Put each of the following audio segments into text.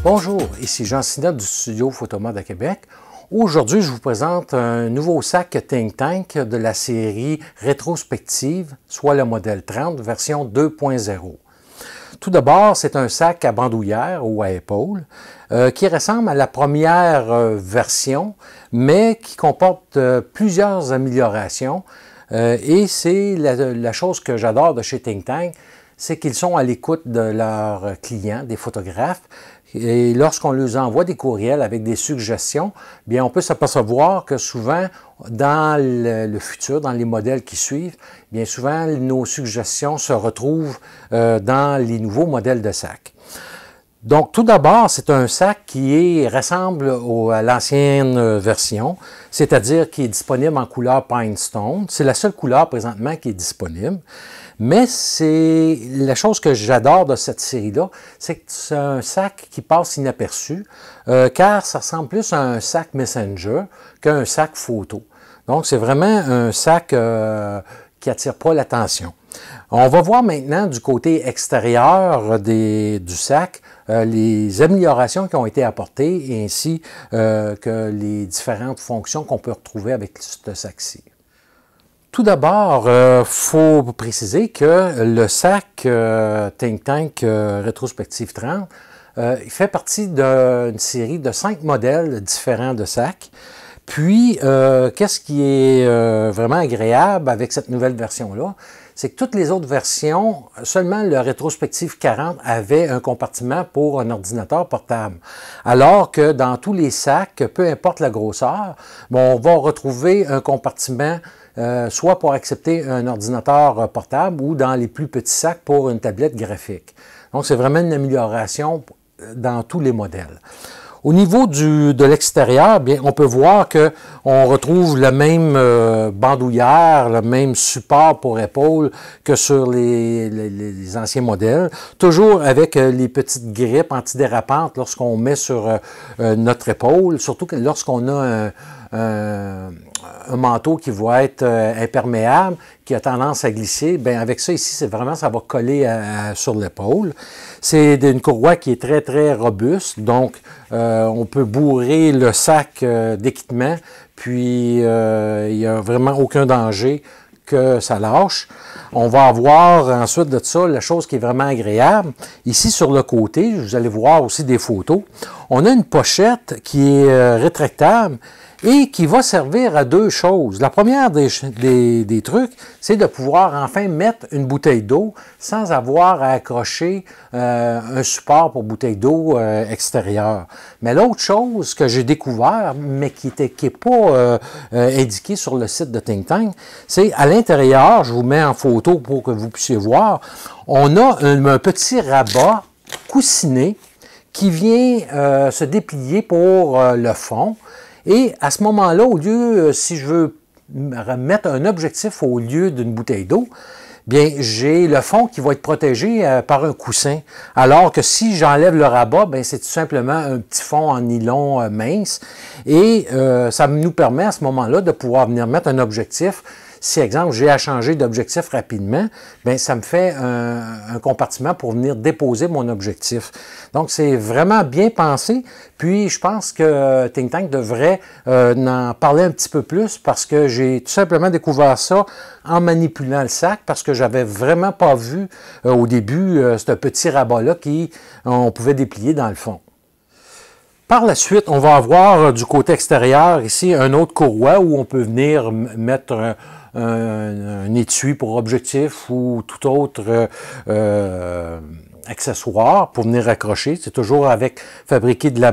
Bonjour, ici Jean Sinat du studio Photomode à Québec. Aujourd'hui, je vous présente un nouveau sac Think Tank de la série rétrospective, soit le modèle 30, version 2.0. Tout d'abord, c'est un sac à bandoulière ou à épaule qui ressemble à la première version, mais qui comporte plusieurs améliorations. Et c'est la chose que j'adore de chez Think Tank, c'est qu'ils sont à l'écoute de leurs clients, des photographes. Et lorsqu'on leur envoie des courriels avec des suggestions, bien, on peut s'apercevoir que souvent, dans le futur, dans les modèles qui suivent, bien souvent, nos suggestions se retrouvent dans les nouveaux modèles de sac. Donc, tout d'abord, c'est un sac qui ressemble à l'ancienne version, c'est-à-dire qui est disponible en couleur Pine Stone. C'est la seule couleur présentement qui est disponible. Mais c'est la chose que j'adore de cette série-là, c'est que c'est un sac qui passe inaperçu, car ça ressemble plus à un sac Messenger qu'un sac photo. Donc, c'est vraiment un sac qui n'attire pas l'attention. On va voir maintenant du côté extérieur du sac les améliorations qui ont été apportées ainsi que les différentes fonctions qu'on peut retrouver avec ce sac-ci. Tout d'abord, faut préciser que le sac Think Tank Rétrospective 30 il fait partie d'une série de 5 modèles différents de sacs. Puis, qu'est-ce qui est vraiment agréable avec cette nouvelle version-là? C'est que toutes les autres versions, seulement le Rétrospective 40 avait un compartiment pour un ordinateur portable. Alors que dans tous les sacs, peu importe la grosseur, bon, on va retrouver un compartiment soit pour accepter un ordinateur portable ou dans les plus petits sacs pour une tablette graphique. Donc, c'est vraiment une amélioration dans tous les modèles. Au niveau de l'extérieur, bien, on peut voir qu'on retrouve le même bandoulière, le même support pour épaule que sur les anciens modèles, toujours avec les petites grippes antidérapantes lorsqu'on met sur notre épaule, surtout lorsqu'on a un manteau qui va être imperméable, qui a tendance à glisser, bien avec ça ici, c'est vraiment, ça va coller sur l'épaule. C'est une courroie qui est très, très robuste, donc on peut bourrer le sac d'équipement, puis il n'y a vraiment aucun danger que ça lâche. On va avoir ensuite de ça la chose qui est vraiment agréable. Ici sur le côté, vous allez voir aussi des photos, on a une pochette qui est rétractable et qui va servir à deux choses. La première des trucs, c'est de pouvoir enfin mettre une bouteille d'eau sans avoir à accrocher un support pour bouteille d'eau extérieure. Mais l'autre chose que j'ai découvert, mais qui n'est pas indiqué sur le site de Think Tank, c'est à l'intérieur, je vous mets en photo pour que vous puissiez voir, on a un petit rabat coussiné qui vient se déplier pour le fond. Et à ce moment-là, au lieu, si je veux mettre un objectif au lieu d'une bouteille d'eau, bien, j'ai le fond qui va être protégé par un coussin. Alors que si j'enlève le rabat, bien, c'est tout simplement un petit fond en nylon mince. Et ça nous permet à ce moment-là de pouvoir venir mettre un objectif. Si, exemple, j'ai à changer d'objectif rapidement, bien, ça me fait un compartiment pour venir déposer mon objectif. Donc, c'est vraiment bien pensé. Puis, je pense que Think Tank devrait en parler un petit peu plus parce que j'ai tout simplement découvert ça en manipulant le sac parce que j'avais vraiment pas vu au début ce petit rabat-là qu'on pouvait déplier dans le fond. Par la suite, on va avoir du côté extérieur ici un autre courroie où on peut venir mettre un étui pour objectif ou tout autre accessoire pour venir accrocher. C'est toujours fabriqué de le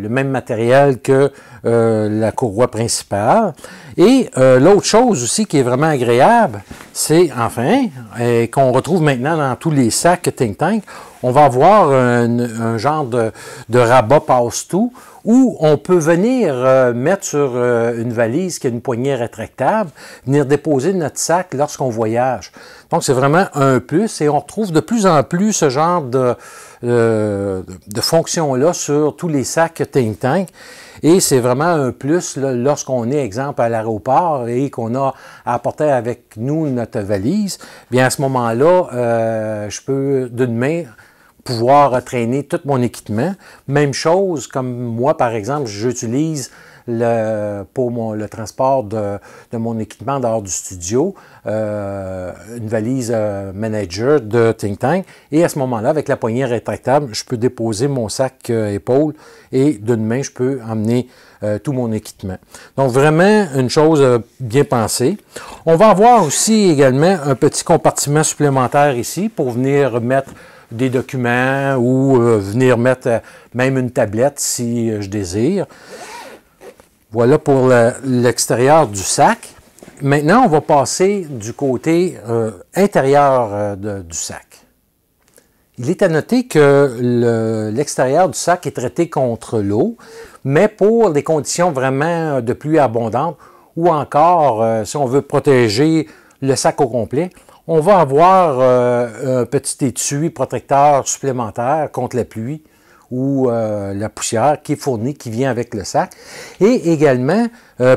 même matériel que la courroie principale. Et l'autre chose aussi qui est vraiment agréable, c'est enfin, qu'on retrouve maintenant dans tous les sacs Think Tank, on va avoir un genre de rabat passe-tout où on peut venir mettre sur une valise qui a une poignée rétractable, venir déposer notre sac lorsqu'on voyage. Donc, c'est vraiment un plus et on retrouve de plus en plus ce genre de fonction-là sur tous les sacs Think Tank. Et c'est vraiment un plus lorsqu'on est, exemple, à l'aéroport et qu'on a à apporter avec nous notre valise. Bien, à ce moment-là, je peux d'une main pouvoir traîner tout mon équipement. Même chose, comme moi, par exemple, j'utilise pour le transport de mon équipement dehors du studio, une valise manager de Think Tank. Et à ce moment-là, avec la poignée rétractable, je peux déposer mon sac épaule et d'une main, je peux emmener tout mon équipement. Donc, vraiment, une chose bien pensée. On va avoir aussi également un petit compartiment supplémentaire ici pour venir mettre des documents ou venir mettre même une tablette si je désire. Voilà pour l'extérieur du sac. Maintenant, on va passer du côté intérieur du sac. Il est à noter que l'extérieur du sac est traité contre l'eau, mais pour des conditions vraiment de pluie abondante ou encore, si on veut protéger le sac au complet, on va avoir un petit étui protecteur supplémentaire contre la pluie ou la poussière qui est fournie, qui vient avec le sac. Et également,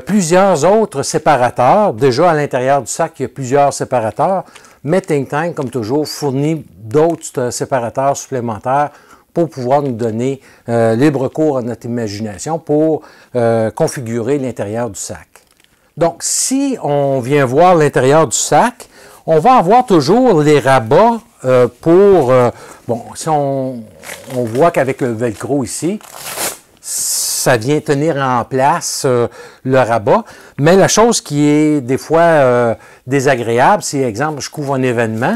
plusieurs autres séparateurs. Déjà, à l'intérieur du sac, il y a plusieurs séparateurs. Mais Think Tank, comme toujours, fournit d'autres séparateurs supplémentaires pour pouvoir nous donner libre cours à notre imagination pour configurer l'intérieur du sac. Donc, si on vient voir l'intérieur du sac, on va avoir toujours les rabats bon, si on voit qu'avec le velcro ici, ça vient tenir en place le rabat. Mais la chose qui est des fois désagréable, si, exemple, je couvre un événement,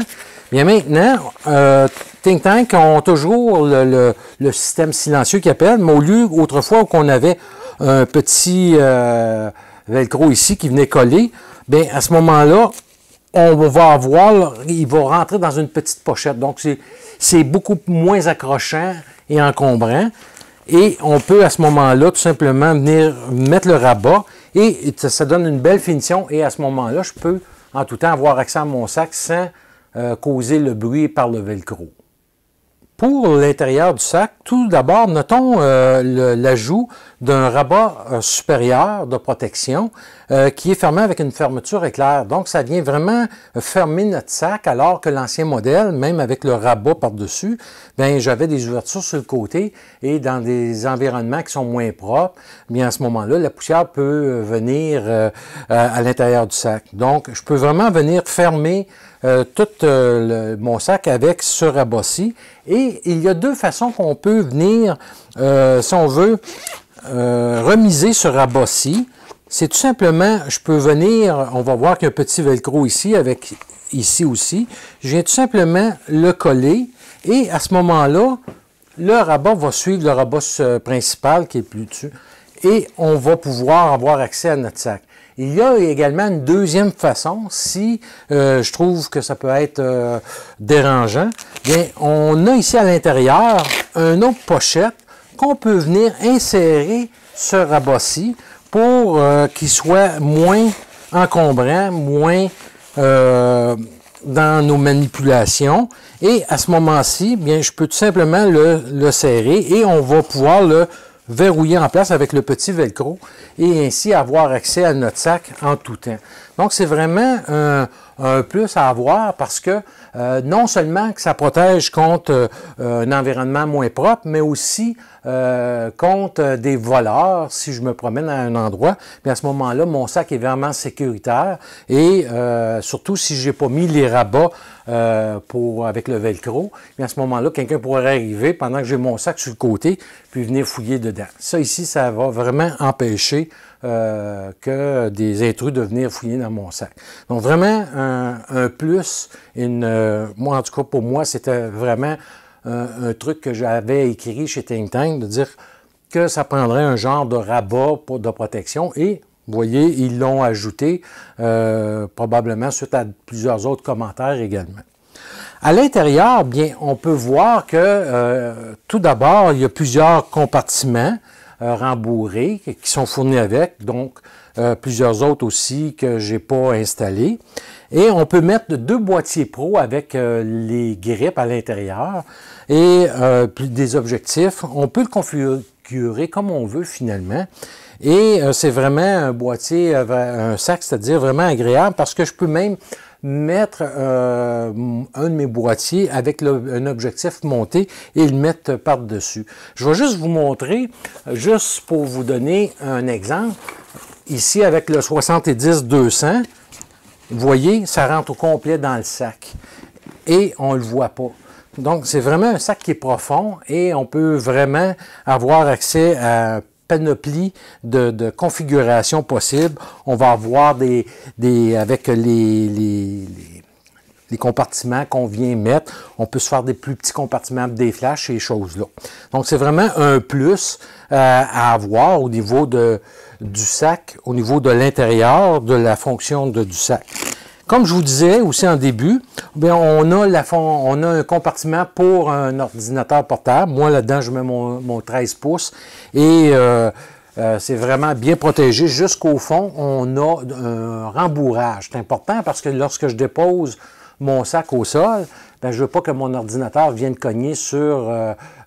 bien maintenant, Think Tank ont toujours le système silencieux qu'ils appellent, mais au lieu, autrefois, où on avait un petit velcro ici qui venait coller, bien, à ce moment-là, on va avoir, il va rentrer dans une petite pochette. Donc, c'est beaucoup moins accrochant et encombrant. Et on peut, à ce moment-là, tout simplement venir mettre le rabat et ça donne une belle finition. Et à ce moment-là, je peux, en tout temps, avoir accès à mon sac sans causer le bruit par le velcro. Pour l'intérieur du sac, tout d'abord, notons l'ajout d'un rabat supérieur de protection qui est fermé avec une fermeture éclair. Donc, ça vient vraiment fermer notre sac, alors que l'ancien modèle, même avec le rabat par-dessus, bien, j'avais des ouvertures sur le côté et dans des environnements qui sont moins propres, bien, à ce moment-là, la poussière peut venir à l'intérieur du sac. Donc, je peux vraiment venir fermer tout mon sac avec ce rabat-ci. Et il y a deux façons qu'on peut venir, si on veut, remiser ce rabat-ci. C'est tout simplement, je peux venir, on va voir qu'il y a un petit velcro ici, avec ici aussi. Je viens tout simplement le coller et à ce moment-là, le rabat va suivre le rabat principal qui est plus dessus et on va pouvoir avoir accès à notre sac. Il y a également une deuxième façon, si je trouve que ça peut être dérangeant, bien, on a ici à l'intérieur une autre pochette qu'on peut venir insérer ce rabat-ci pour qu'il soit moins encombrant, moins dans nos manipulations. Et à ce moment-ci, bien, je peux tout simplement le serrer et on va pouvoir le verrouiller en place avec le petit velcro et ainsi avoir accès à notre sac en tout temps. Donc, c'est vraiment un plus à avoir parce que non seulement que ça protège contre un environnement moins propre, mais aussi contre des voleurs si je me promène à un endroit. Puis à ce moment-là, mon sac est vraiment sécuritaire et surtout si je n'ai pas mis les rabats avec le velcro, puis à ce moment-là, quelqu'un pourrait arriver pendant que j'ai mon sac sur le côté puis venir fouiller dedans. Ça ici, ça va vraiment empêcher que des intrus de venir fouiller dans mon sac. Donc vraiment un plus, moi en tout cas pour moi, c'était vraiment un truc que j'avais écrit chez Think Tank, de dire que ça prendrait un genre de rabat de protection et vous voyez, ils l'ont ajouté probablement suite à plusieurs autres commentaires également. À l'intérieur, bien, on peut voir que tout d'abord, il y a plusieurs compartiments rembourrés qui sont fournis avec, donc plusieurs autres aussi que je n'ai pas installés. Et on peut mettre deux boîtiers pro avec les grippes à l'intérieur et des objectifs. On peut le configurer comme on veut finalement. Et c'est vraiment un boîtier, un sac, c'est-à-dire vraiment agréable parce que je peux même mettre un de mes boîtiers avec un objectif monté et le mettre par-dessus. Je vais juste vous montrer, juste pour vous donner un exemple, ici avec le 70-200, vous voyez, ça rentre au complet dans le sac et on ne le voit pas. Donc, c'est vraiment un sac qui est profond et on peut vraiment avoir accès à panoplie de configurations possibles. On va avoir avec les compartiments qu'on vient mettre, on peut se faire des plus petits compartiments, des flashs, ces choses-là. Donc, c'est vraiment un plus à avoir au niveau du sac, au niveau de l'intérieur, de la fonction du sac. Comme je vous disais aussi en début, bien, on a un compartiment pour un ordinateur portable. Moi, là-dedans, je mets mon 13 pouces et c'est vraiment bien protégé. Jusqu'au fond, on a un rembourrage. C'est important parce que lorsque je dépose mon sac au sol, bien, je ne veux pas que mon ordinateur vienne cogner sur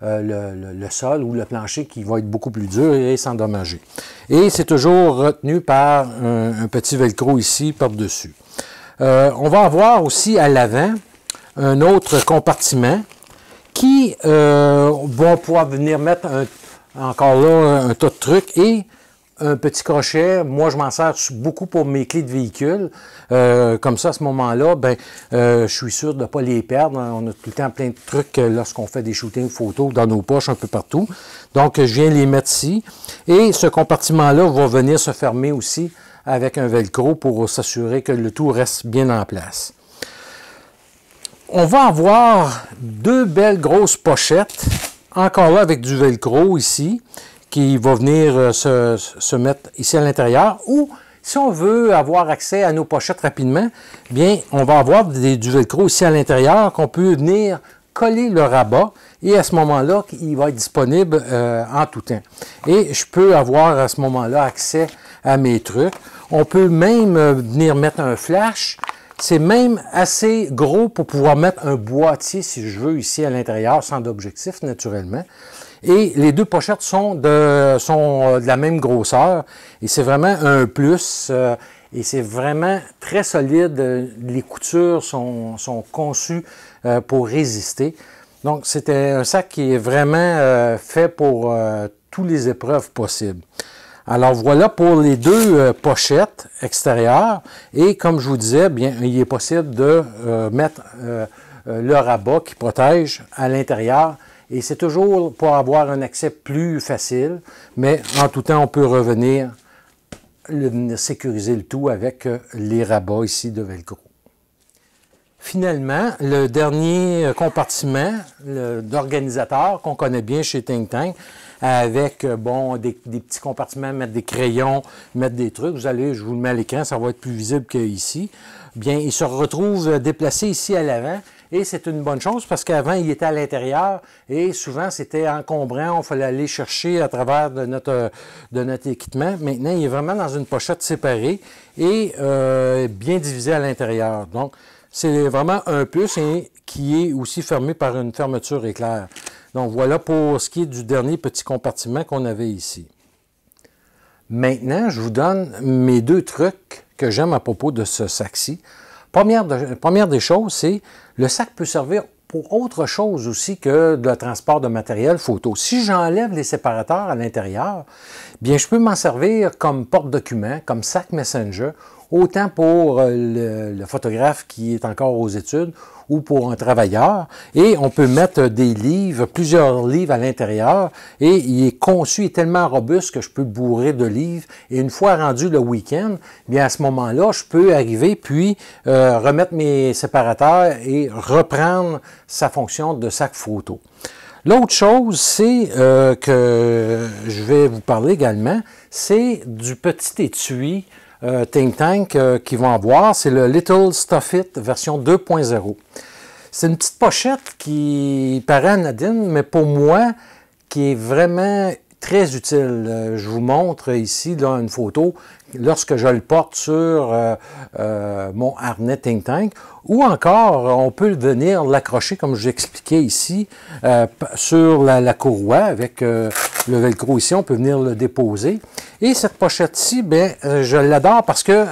le sol ou le plancher qui va être beaucoup plus dur et s'endommager. Et c'est toujours retenu par un petit velcro ici par-dessus. On va avoir aussi à l'avant un autre compartiment qui va pouvoir venir mettre encore là un tas de trucs et un petit crochet. Moi, je m'en sers beaucoup pour mes clés de véhicule. Comme ça, à ce moment-là, ben, je suis sûr de ne pas les perdre. On a tout le temps plein de trucs lorsqu'on fait des shootings photos dans nos poches un peu partout. Donc, je viens les mettre ici. Et ce compartiment-là va venir se fermer aussi avec un velcro pour s'assurer que le tout reste bien en place. On va avoir deux belles grosses pochettes, encore là avec du velcro ici, qui va venir se mettre ici à l'intérieur. Ou si on veut avoir accès à nos pochettes rapidement, bien, on va avoir du velcro ici à l'intérieur qu'on peut venir coller le rabat et à ce moment-là, il va être disponible en tout temps. Et je peux avoir à ce moment-là accès à mes trucs. On peut même venir mettre un flash. C'est même assez gros pour pouvoir mettre un boîtier, si je veux, ici à l'intérieur, sans d'objectif, naturellement. Et les deux pochettes sont de la même grosseur. Et c'est vraiment un plus. Et c'est vraiment très solide. Les coutures sont conçues pour résister. Donc, c'était un sac qui est vraiment fait pour toutes les épreuves possibles. Alors voilà pour les deux pochettes extérieures et comme je vous disais, bien, il est possible de mettre le rabat qui protège à l'intérieur et c'est toujours pour avoir un accès plus facile, mais en tout temps on peut revenir sécuriser le tout avec les rabats ici de velcro. Finalement, le dernier compartiment d'organisateur qu'on connaît bien chez Think Tank, avec bon, des petits compartiments, mettre des crayons, mettre des trucs. Vous allez, je vous le mets à l'écran, ça va être plus visible qu'ici. Bien, il se retrouve déplacé ici à l'avant et c'est une bonne chose parce qu'avant, il était à l'intérieur et souvent, c'était encombrant. Il fallait aller chercher à travers de notre équipement. Maintenant, il est vraiment dans une pochette séparée et bien divisé à l'intérieur. Donc, c'est vraiment un plus et qui est aussi fermé par une fermeture éclair. Donc, voilà pour ce qui est du dernier petit compartiment qu'on avait ici. Maintenant, je vous donne mes deux trucs que j'aime à propos de ce sac-ci. Première des choses, c'est le sac peut servir pour autre chose aussi que le transport de matériel photo. Si j'enlève les séparateurs à l'intérieur, bien, je peux m'en servir comme porte-document, comme sac messenger, autant pour le photographe qui est encore aux études ou pour un travailleur. Et on peut mettre des livres, plusieurs livres à l'intérieur. Et il est conçu, il est tellement robuste que je peux bourrer de livres. Et une fois rendu le week-end, bien à ce moment-là, je peux arriver puis remettre mes séparateurs et reprendre sa fonction de sac photo. L'autre chose, c'est que je vais vous parler également, c'est du petit étui Think Tank qu'ils vont avoir, c'est le Little Stuff It version 2.0. C'est une petite pochette qui paraît anodine, mais pour moi, qui est vraiment très utile. Je vous montre ici là, une photo lorsque je le porte sur mon harnais Think Tank, ou encore on peut venir l'accrocher, comme je l'expliquais ici, sur la courroie avec le velcro ici, on peut venir le déposer. Et cette pochette-ci, bien, je l'adore parce que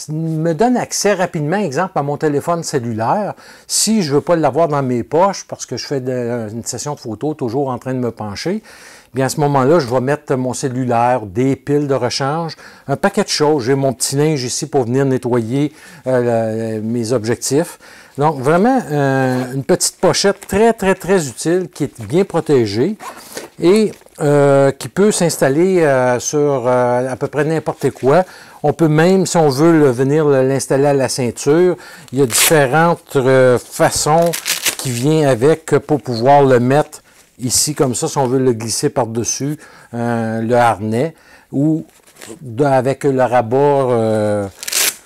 me donne accès rapidement, exemple, à mon téléphone cellulaire. Si je ne veux pas l'avoir dans mes poches parce que je fais une session de photos toujours en train de me pencher, bien à ce moment-là, je vais mettre mon cellulaire, des piles de rechange, un paquet de choses. J'ai mon petit linge ici pour venir nettoyer mes objectifs. Donc, vraiment, une petite pochette très utile qui est bien protégée et qui peut s'installer sur à peu près n'importe quoi. On peut même, si on veut venir l'installer à la ceinture, il y a différentes façons qui viennent avec pour pouvoir le mettre ici comme ça, si on veut le glisser par-dessus le harnais, ou avec le rabat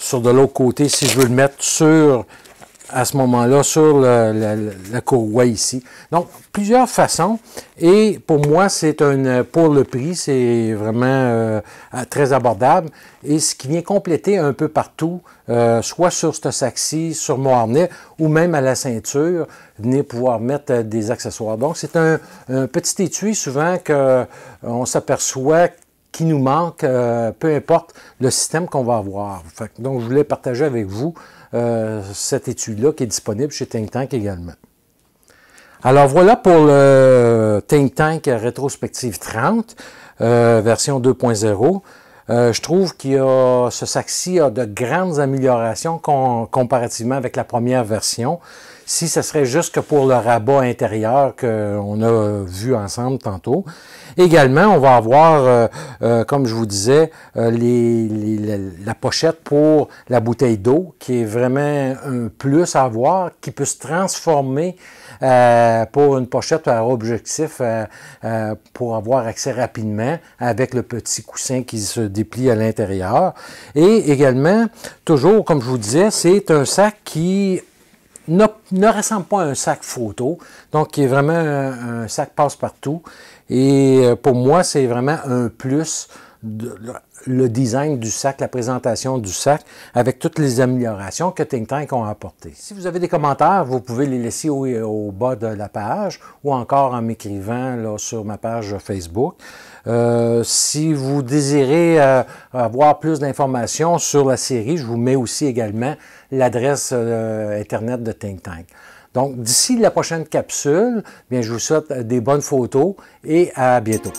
sur de l'autre côté, si je veux le mettre sur, à ce moment-là, sur la courroie ici. Donc, plusieurs façons. Et pour moi, pour le prix, c'est vraiment très abordable. Et ce qui vient compléter un peu partout, soit sur ce sac-ci, sur mon harnais, ou même à la ceinture, venir pouvoir mettre des accessoires. Donc, c'est un petit étui souvent qu'on s'aperçoit qui nous manque, peu importe le système qu'on va avoir. Donc, je voulais partager avec vous cet étui-là qui est disponible chez Think Tank également. Alors voilà pour le Think Tank Rétrospective 30, version 2.0. Je trouve que ce sac-ci a de grandes améliorations comparativement avec la première version. Si ce serait juste que pour le rabat intérieur qu'on a vu ensemble tantôt. Également, on va avoir, comme je vous disais, la pochette pour la bouteille d'eau, qui est vraiment un plus à avoir, qui peut se transformer pour une pochette à objectif pour avoir accès rapidement avec le petit coussin qui se déplie à l'intérieur. Et également, toujours, comme je vous disais, c'est un sac qui ne ressemble pas à un sac photo, donc qui est vraiment un sac passe-partout. Et pour moi, c'est vraiment un plus, le design du sac, la présentation du sac, avec toutes les améliorations que Think Tank ont apportées. Si vous avez des commentaires, vous pouvez les laisser au bas de la page ou encore en m'écrivant là, sur ma page Facebook. Si vous désirez avoir plus d'informations sur la série, je vous mets aussi également l'adresse Internet de Think Tank. Donc, d'ici la prochaine capsule, bien, je vous souhaite des bonnes photos et à bientôt.